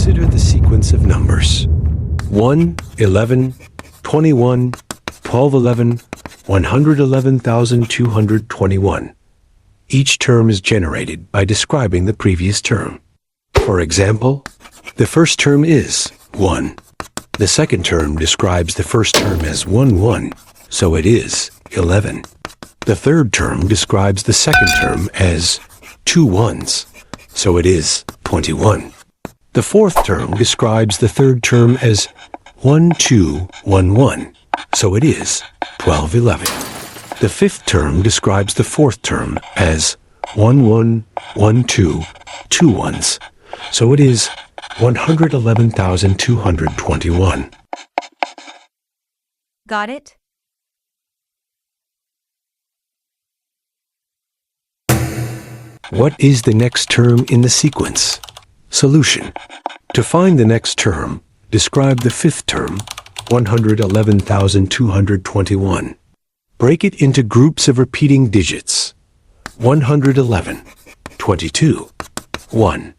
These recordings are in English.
Consider the sequence of numbers 1, 11, 21, 12, 11, 111,221. Each term is generated by describing the previous term. For example, the first term is 1. The second term describes the first term as 1, 1, so it is 11. The third term describes the second term as 2 ones, so it is 21. The fourth term describes the third term as 1, 2, 1, 1, so it is 12, 11. The fifth term describes the fourth term as 1, 1, 1, 2, 2 ones, so it is 111,221. Got it? What is the next term in the sequence? Solution. To find the next term, describe the fifth term, 111,221. Break it into groups of repeating digits. 111, 22, 1.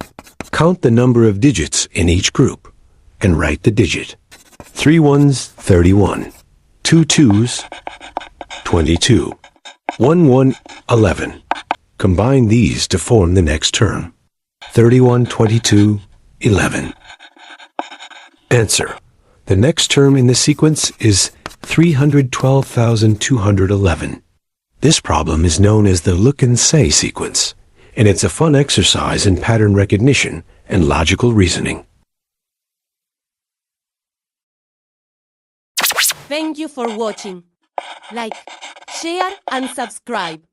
Count the number of digits in each group and write the digit. 3 ones, 31. 2 twos, 22. 1, 1, 11. Combine these to form the next term. 31, 22, 11. Answer. The next term in the sequence is 312,211. This problem is known as the look and say sequence, and it's a fun exercise in pattern recognition and logical reasoning. Thank you for watching. Like, share and subscribe.